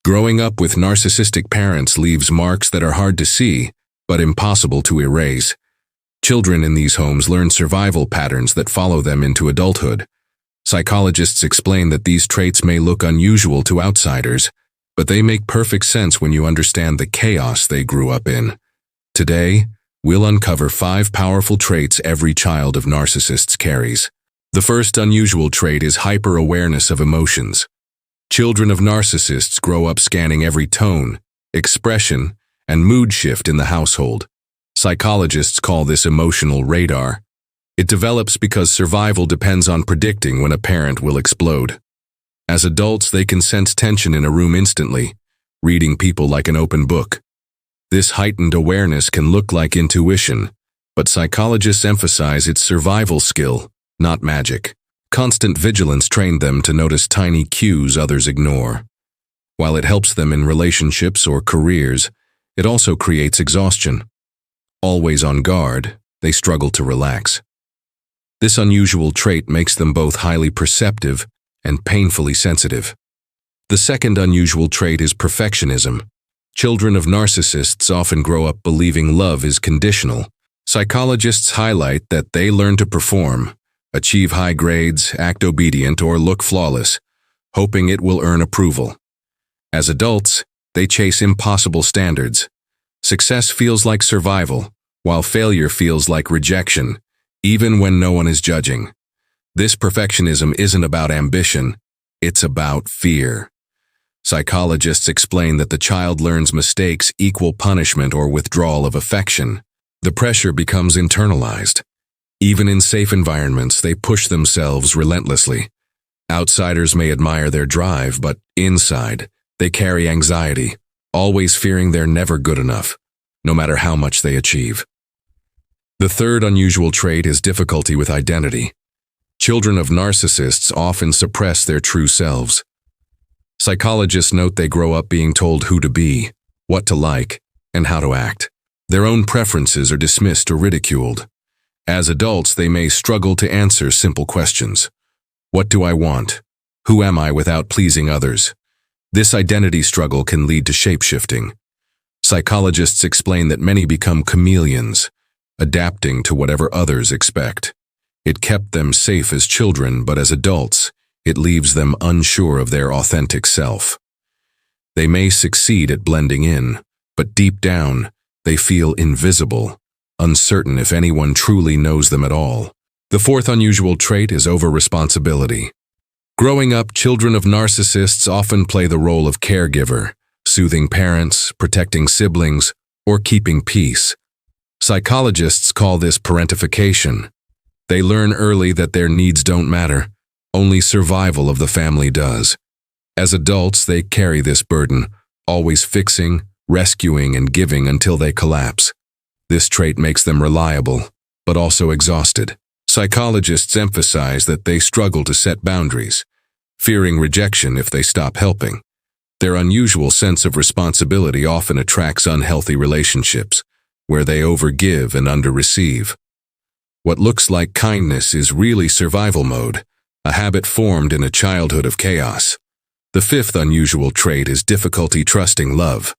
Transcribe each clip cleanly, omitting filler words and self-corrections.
Growing up with narcissistic parents leaves marks that are hard to see, but impossible to erase. Children in these homes learn survival patterns that follow them into adulthood. Psychologists explain that these traits may look unusual to outsiders, but they make perfect sense when you understand the chaos they grew up in. Today, we'll uncover 5 powerful traits every child of narcissists carries. The first unusual trait is hyper-awareness of emotions. Children of narcissists grow up scanning every tone, expression, and mood shift in the household. Psychologists call this emotional radar. It develops because survival depends on predicting when a parent will explode. As adults, they can sense tension in a room instantly, reading people like an open book. This heightened awareness can look like intuition, but psychologists emphasize its survival skill, not magic. Constant vigilance trained them to notice tiny cues others ignore. While it helps them in relationships or careers, it also creates exhaustion. Always on guard, they struggle to relax. This unusual trait makes them both highly perceptive and painfully sensitive. The second unusual trait is perfectionism. Children of narcissists often grow up believing love is conditional. Psychologists highlight that they learn to perform, achieve high grades, act obedient, or look flawless, hoping it will earn approval. As adults, they chase impossible standards. Success feels like survival, while failure feels like rejection, even when no one is judging. This perfectionism isn't about ambition, it's about fear. Psychologists explain that the child learns mistakes equal punishment or withdrawal of affection. The pressure becomes internalized. Even in safe environments, they push themselves relentlessly. Outsiders may admire their drive, but inside, they carry anxiety, always fearing they're never good enough, no matter how much they achieve. The third unusual trait is difficulty with identity. Children of narcissists often suppress their true selves. Psychologists note they grow up being told who to be, what to like, and how to act. Their own preferences are dismissed or ridiculed. As adults, they may struggle to answer simple questions. What do I want? Who am I without pleasing others? This identity struggle can lead to shape-shifting. Psychologists explain that many become chameleons, adapting to whatever others expect. It kept them safe as children, but as adults, it leaves them unsure of their authentic self. They may succeed at blending in, but deep down, they feel invisible, uncertain if anyone truly knows them at all. The fourth unusual trait is over-responsibility. Growing up, children of narcissists often play the role of caregiver, soothing parents, protecting siblings, or keeping peace. Psychologists call this parentification. They learn early that their needs don't matter, only survival of the family does. As adults, they carry this burden, always fixing, rescuing, and giving until they collapse. This trait makes them reliable, but also exhausted. Psychologists emphasize that they struggle to set boundaries, fearing rejection if they stop helping. Their unusual sense of responsibility often attracts unhealthy relationships, where they overgive and underreceive. What looks like kindness is really survival mode, a habit formed in a childhood of chaos. The fifth unusual trait is difficulty trusting love.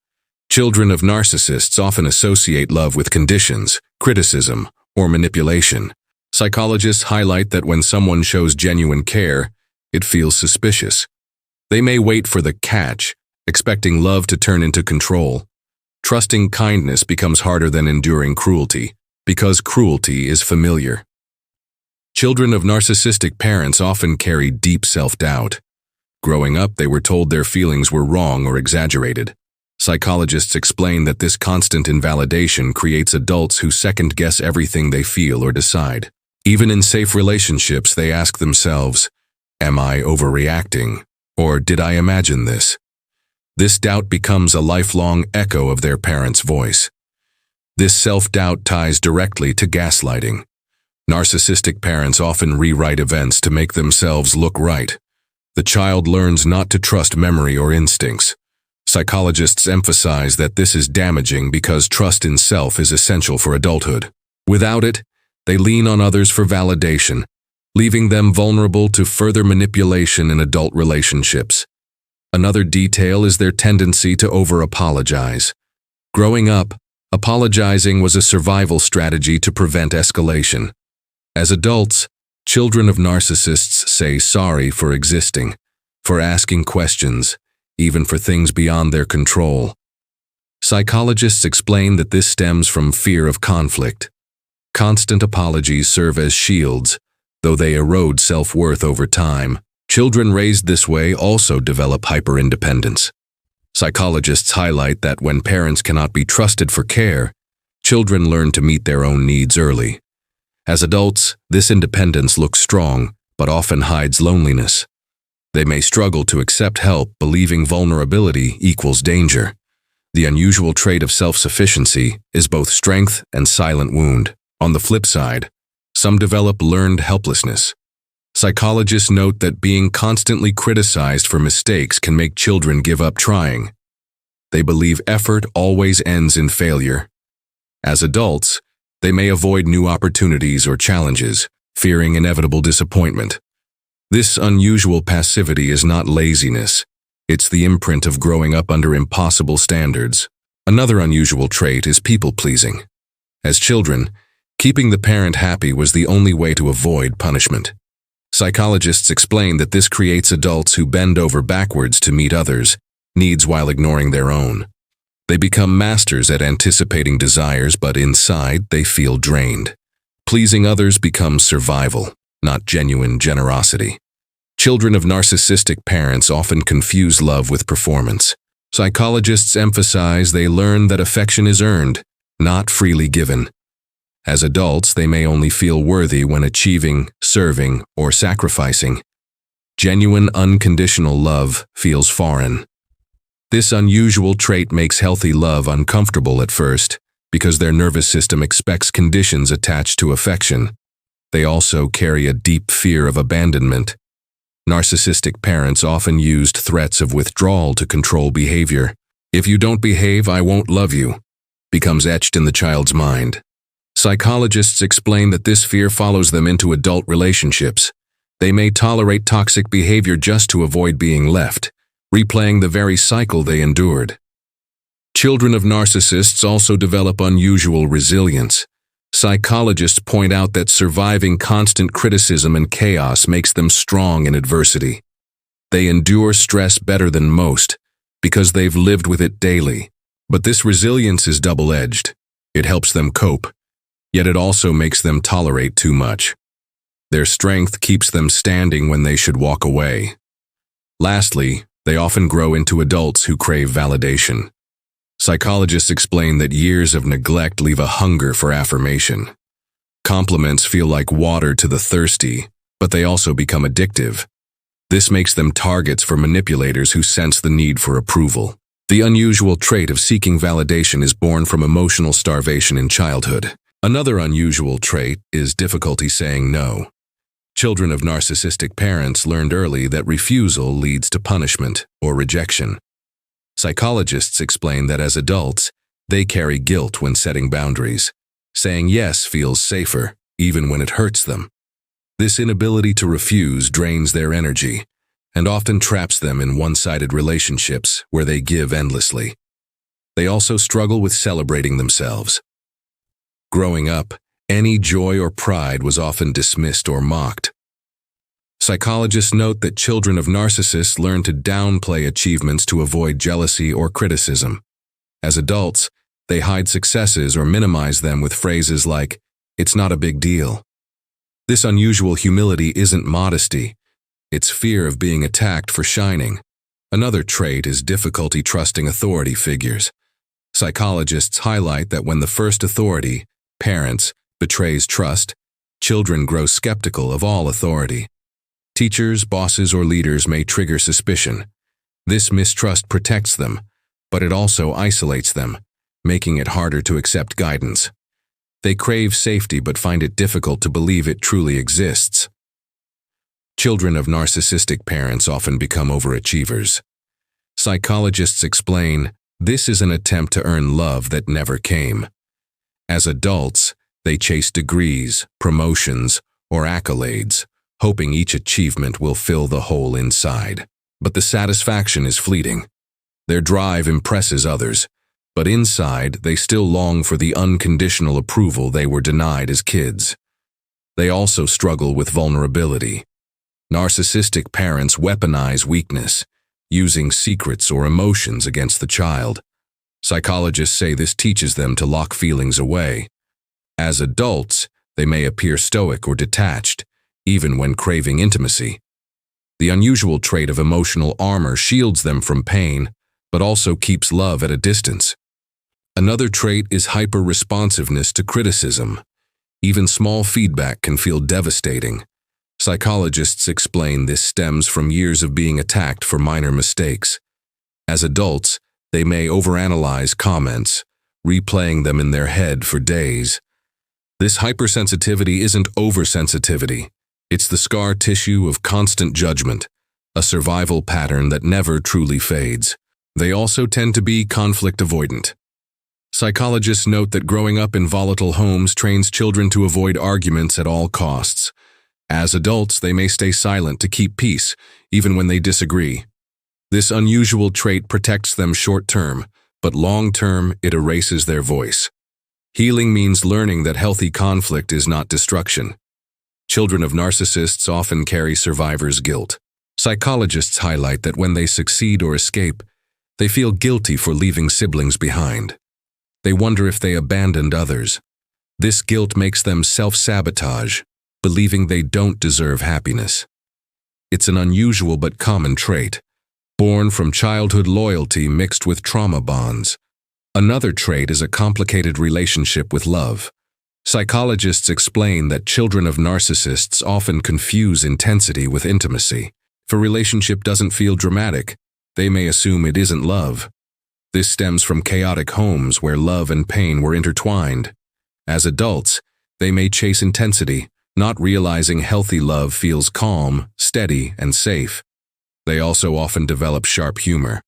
Children of narcissists often associate love with conditions, criticism, or manipulation. Psychologists highlight that when someone shows genuine care, it feels suspicious. They may wait for the catch, expecting love to turn into control. Trusting kindness becomes harder than enduring cruelty, because cruelty is familiar. Children of narcissistic parents often carry deep self-doubt. Growing up, they were told their feelings were wrong or exaggerated. Psychologists explain that this constant invalidation creates adults who second-guess everything they feel or decide. Even in safe relationships, they ask themselves, "Am I overreacting? Or did I imagine this?" This doubt becomes a lifelong echo of their parents' voice. This self-doubt ties directly to gaslighting. Narcissistic parents often rewrite events to make themselves look right. The child learns not to trust memory or instincts. Psychologists emphasize that this is damaging because trust in self is essential for adulthood. Without it, they lean on others for validation, leaving them vulnerable to further manipulation in adult relationships. Another detail is their tendency to over-apologize. Growing up, apologizing was a survival strategy to prevent escalation. As adults, children of narcissists say sorry for existing, for asking questions, even for things beyond their control. Psychologists explain that this stems from fear of conflict. Constant apologies serve as shields, though they erode self-worth over time. Children raised this way also develop hyper-independence. Psychologists highlight that when parents cannot be trusted for care, children learn to meet their own needs early. As adults, this independence looks strong, but often hides loneliness. They may struggle to accept help, believing vulnerability equals danger. The unusual trait of self-sufficiency is both strength and silent wound. On the flip side, some develop learned helplessness. Psychologists note that being constantly criticized for mistakes can make children give up trying. They believe effort always ends in failure. As adults, they may avoid new opportunities or challenges, fearing inevitable disappointment. This unusual passivity is not laziness. It's the imprint of growing up under impossible standards. Another unusual trait is people-pleasing. As children, keeping the parent happy was the only way to avoid punishment. Psychologists explain that this creates adults who bend over backwards to meet others' needs while ignoring their own. They become masters at anticipating desires, but inside they feel drained. Pleasing others becomes survival, not genuine generosity. Children of narcissistic parents often confuse love with performance. Psychologists emphasize they learn that affection is earned, not freely given. As adults, they may only feel worthy when achieving, serving, or sacrificing. Genuine, unconditional love feels foreign. This unusual trait makes healthy love uncomfortable at first, because their nervous system expects conditions attached to affection. They also carry a deep fear of abandonment. Narcissistic parents often used threats of withdrawal to control behavior. "If you don't behave, I won't love you," becomes etched in the child's mind. Psychologists explain that this fear follows them into adult relationships. They may tolerate toxic behavior just to avoid being left, replaying the very cycle they endured. Children of narcissists also develop unusual resilience. Psychologists point out that surviving constant criticism and chaos makes them strong in adversity. They endure stress better than most because they've lived with it daily. But this resilience is double-edged. It helps them cope, yet it also makes them tolerate too much. Their strength keeps them standing when they should walk away. Lastly, they often grow into adults who crave validation. Psychologists explain that years of neglect leave a hunger for affirmation. Compliments feel like water to the thirsty, but they also become addictive. This makes them targets for manipulators who sense the need for approval. The unusual trait of seeking validation is born from emotional starvation in childhood. Another unusual trait is difficulty saying no. Children of narcissistic parents learned early that refusal leads to punishment or rejection. Psychologists explain that as adults, they carry guilt when setting boundaries. Saying yes feels safer, even when it hurts them. This inability to refuse drains their energy and often traps them in one-sided relationships where they give endlessly. They also struggle with celebrating themselves. Growing up, any joy or pride was often dismissed or mocked. Psychologists note that children of narcissists learn to downplay achievements to avoid jealousy or criticism. As adults, they hide successes or minimize them with phrases like, "It's not a big deal." This unusual humility isn't modesty, it's fear of being attacked for shining. Another trait is difficulty trusting authority figures. Psychologists highlight that when the first authority, parents, betrays trust, children grow skeptical of all authority. Teachers, bosses, or leaders may trigger suspicion. This mistrust protects them, but it also isolates them, making it harder to accept guidance. They crave safety but find it difficult to believe it truly exists. Children of narcissistic parents often become overachievers. Psychologists explain, this is an attempt to earn love that never came. As adults, they chase degrees, promotions, or accolades, hoping each achievement will fill the hole inside. but the satisfaction is fleeting. Their drive impresses others, but inside they still long for the unconditional approval they were denied as kids. They also struggle with vulnerability. Narcissistic parents weaponize weakness, using secrets or emotions against the child. Psychologists say this teaches them to lock feelings away. As adults, they may appear stoic or detached, even when craving intimacy. The unusual trait of emotional armor shields them from pain, but also keeps love at a distance. Another trait is hyper-responsiveness to criticism. Even small feedback can feel devastating. Psychologists explain this stems from years of being attacked for minor mistakes. As adults, they may overanalyze comments, replaying them in their head for days. This hypersensitivity isn't oversensitivity. It's the scar tissue of constant judgment, a survival pattern that never truly fades. They also tend to be conflict avoidant. Psychologists note that growing up in volatile homes trains children to avoid arguments at all costs. As adults, they may stay silent to keep peace, even when they disagree. This unusual trait protects them short-term, but long-term it erases their voice. Healing means learning that healthy conflict is not destruction. Children of narcissists often carry survivor's guilt. Psychologists highlight that when they succeed or escape, they feel guilty for leaving siblings behind. They wonder if they abandoned others. This guilt makes them self-sabotage, believing they don't deserve happiness. It's an unusual but common trait, born from childhood loyalty mixed with trauma bonds. Another trait is a complicated relationship with love. Psychologists explain that children of narcissists often confuse intensity with intimacy. If a relationship doesn't feel dramatic, they may assume it isn't love. This stems from chaotic homes where love and pain were intertwined. As adults, they may chase intensity, not realizing healthy love feels calm, steady, and safe. They also often develop sharp humor.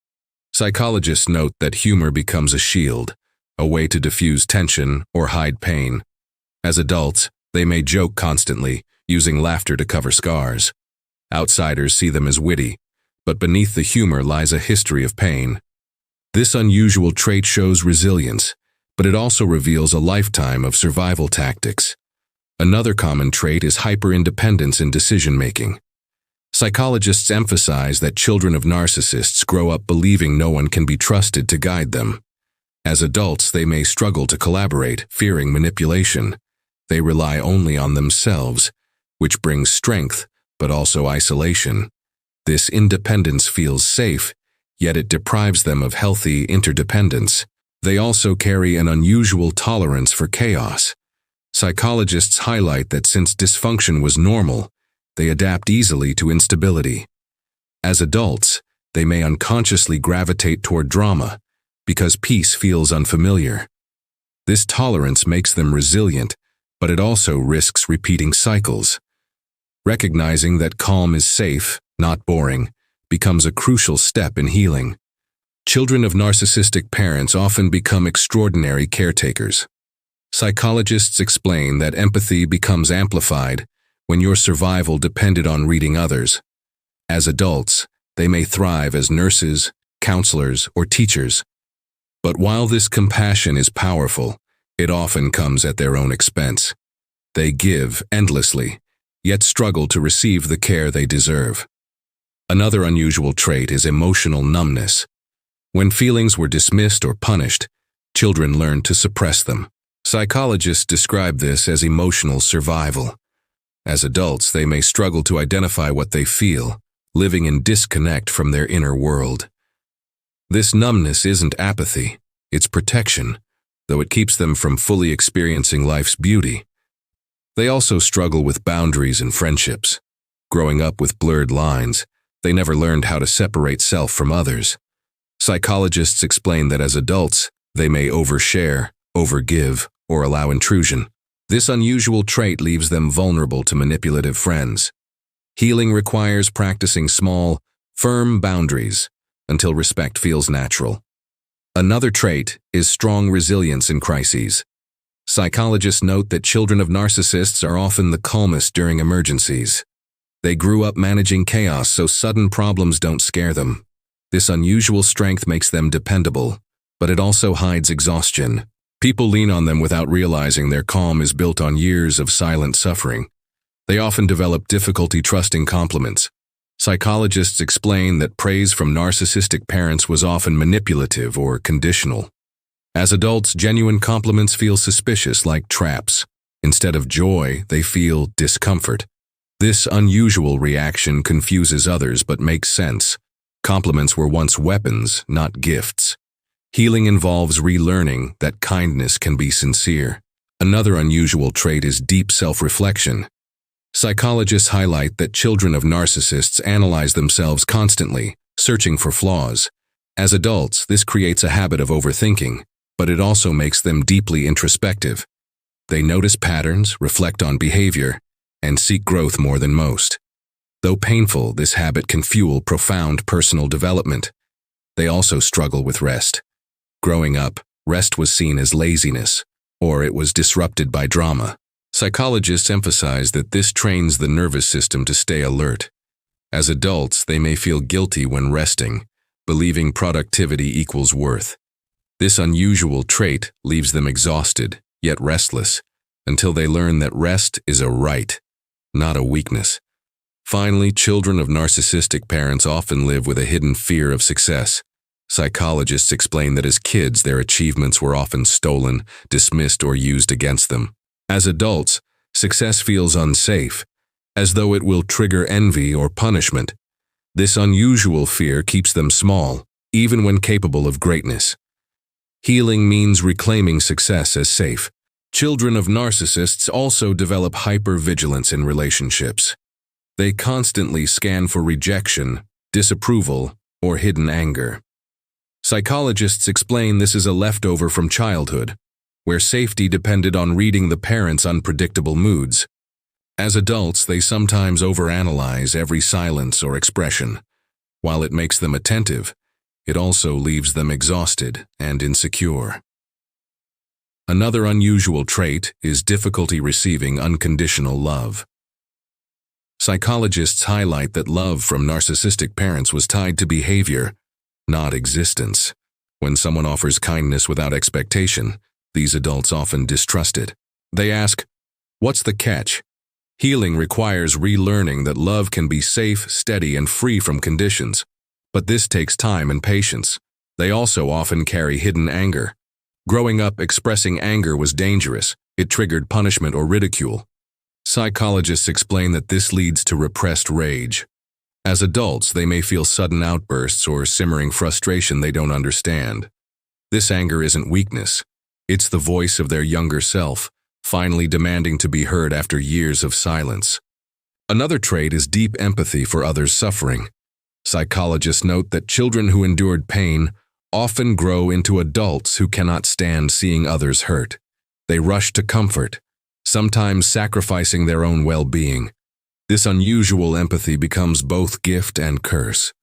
Psychologists note that humor becomes a shield, a way to diffuse tension or hide pain. As adults, they may joke constantly, using laughter to cover scars. Outsiders see them as witty, but beneath the humor lies a history of pain. This unusual trait shows resilience, but it also reveals a lifetime of survival tactics. Another common trait is hyper-independence in decision-making. Psychologists emphasize that children of narcissists grow up believing no one can be trusted to guide them. As adults, they may struggle to collaborate, fearing manipulation. They rely only on themselves, which brings strength, but also isolation. This independence feels safe, yet it deprives them of healthy interdependence. They also carry an unusual tolerance for chaos. Psychologists highlight that since dysfunction was normal, they adapt easily to instability. As adults, they may unconsciously gravitate toward drama because peace feels unfamiliar. This tolerance makes them resilient, but it also risks repeating cycles. Recognizing that calm is safe, not boring, becomes a crucial step in healing. Children of narcissistic parents often become extraordinary caretakers. Psychologists explain that empathy becomes amplified when your survival depended on reading others. As adults, they may thrive as nurses, counselors, or teachers. But while this compassion is powerful, it often comes at their own expense. They give endlessly, yet struggle to receive the care they deserve. Another unusual trait is emotional numbness. When feelings were dismissed or punished, children learned to suppress them. Psychologists describe this as emotional survival. As adults, they may struggle to identify what they feel, living in disconnect from their inner world. This numbness isn't apathy, it's protection, though it keeps them from fully experiencing life's beauty. They also struggle with boundaries and friendships. Growing up with blurred lines, they never learned how to separate self from others. Psychologists explain that as adults, they may overshare, overgive, or allow intrusion. This unusual trait leaves them vulnerable to manipulative friends. Healing requires practicing small, firm boundaries until respect feels natural. Another trait is strong resilience in crises. Psychologists note that children of narcissists are often the calmest during emergencies. They grew up managing chaos, so sudden problems don't scare them. This unusual strength makes them dependable, but it also hides exhaustion. People lean on them without realizing their calm is built on years of silent suffering. They often develop difficulty trusting compliments. Psychologists explain that praise from narcissistic parents was often manipulative or conditional. As adults, genuine compliments feel suspicious, like traps. Instead of joy, they feel discomfort. This unusual reaction confuses others but makes sense. Compliments were once weapons, not gifts. Healing involves relearning that kindness can be sincere. Another unusual trait is deep self-reflection. Psychologists highlight that children of narcissists analyze themselves constantly, searching for flaws. As adults, this creates a habit of overthinking, but it also makes them deeply introspective. They notice patterns, reflect on behavior, and seek growth more than most. Though painful, this habit can fuel profound personal development. They also struggle with rest. Growing up, rest was seen as laziness, or it was disrupted by drama. Psychologists emphasize that this trains the nervous system to stay alert. As adults, they may feel guilty when resting, believing productivity equals worth. This unusual trait leaves them exhausted, yet restless, until they learn that rest is a right, not a weakness. Finally, children of narcissistic parents often live with a hidden fear of success. Psychologists explain that as kids, their achievements were often stolen, dismissed, or used against them. As adults, success feels unsafe, as though it will trigger envy or punishment. This unusual fear keeps them small, even when capable of greatness. Healing means reclaiming success as safe. Children of narcissists also develop hypervigilance in relationships. They constantly scan for rejection, disapproval, or hidden anger. Psychologists explain this is a leftover from childhood, where safety depended on reading the parents' unpredictable moods. As adults, they sometimes overanalyze every silence or expression. While it makes them attentive, it also leaves them exhausted and insecure. Another unusual trait is difficulty receiving unconditional love. Psychologists highlight that love from narcissistic parents was tied to behavior, not existence. When someone offers kindness without expectation, these adults often distrust it. They ask, "What's the catch?" Healing requires relearning that love can be safe, steady, and free from conditions. But this takes time and patience. They also often carry hidden anger. Growing up, expressing anger was dangerous. It triggered punishment or ridicule. Psychologists explain that this leads to repressed rage. As adults, they may feel sudden outbursts or simmering frustration they don't understand. This anger isn't weakness. It's the voice of their younger self, finally demanding to be heard after years of silence. Another trait is deep empathy for others' suffering. Psychologists note that children who endured pain often grow into adults who cannot stand seeing others hurt. They rush to comfort, sometimes sacrificing their own well-being. This unusual empathy becomes both gift and curse.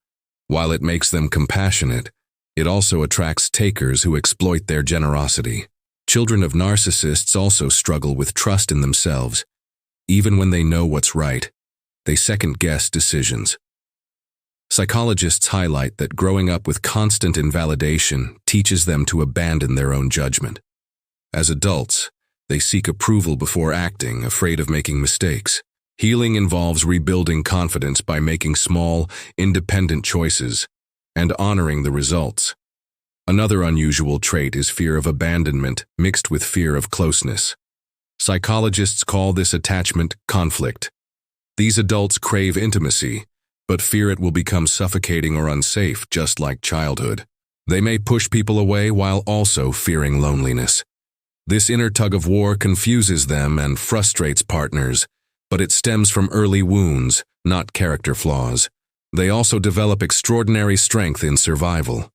While it makes them compassionate, it also attracts takers who exploit their generosity. Children of narcissists also struggle with trust in themselves. Even when they know what's right, they second-guess decisions. Psychologists highlight that growing up with constant invalidation teaches them to abandon their own judgment. As adults, they seek approval before acting, afraid of making mistakes. Healing involves rebuilding confidence by making small, independent choices and honoring the results. Another unusual trait is fear of abandonment mixed with fear of closeness. Psychologists call this attachment conflict. These adults crave intimacy, but fear it will become suffocating or unsafe, just like childhood. They may push people away while also fearing loneliness. This inner tug-of-war confuses them and frustrates partners, but it stems from early wounds, not character flaws. They also develop extraordinary strength in survival.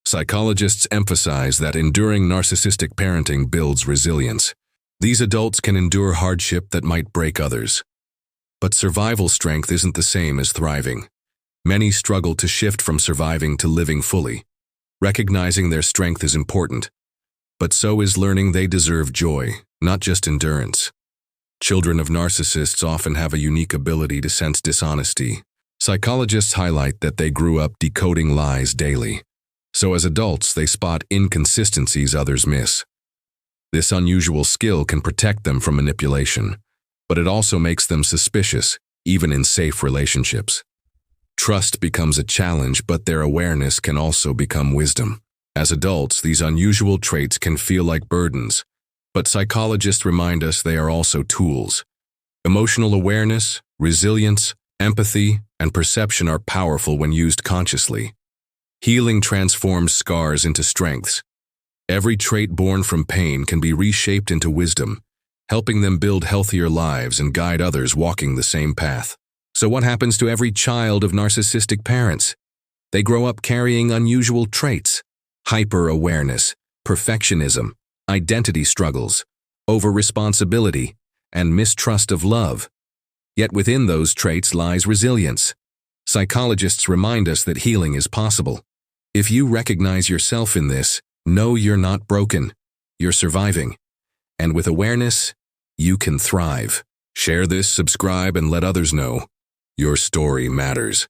Psychologists emphasize that enduring narcissistic parenting builds resilience. These adults can endure hardship that might break others. But survival strength isn't the same as thriving. Many struggle to shift from surviving to living fully. Recognizing their strength is important, but so is learning they deserve joy, not just endurance. Children of narcissists often have a unique ability to sense dishonesty. Psychologists highlight that they grew up decoding lies daily. So as adults, they spot inconsistencies others miss. This unusual skill can protect them from manipulation, but it also makes them suspicious, even in safe relationships. Trust becomes a challenge, but their awareness can also become wisdom. As adults, these unusual traits can feel like burdens, but psychologists remind us they are also tools. Emotional awareness, resilience, empathy, and perception are powerful when used consciously. Healing transforms scars into strengths. Every trait born from pain can be reshaped into wisdom, helping them build healthier lives and guide others walking the same path. So what happens to every child of narcissistic parents? They grow up carrying unusual traits: hyper-awareness, perfectionism, identity struggles, over-responsibility, and mistrust of love. Yet within those traits lies resilience. Psychologists remind us that healing is possible. If you recognize yourself in this, know you're not broken. You're surviving. And with awareness, you can thrive. Share this, subscribe, and let others know. Your story matters.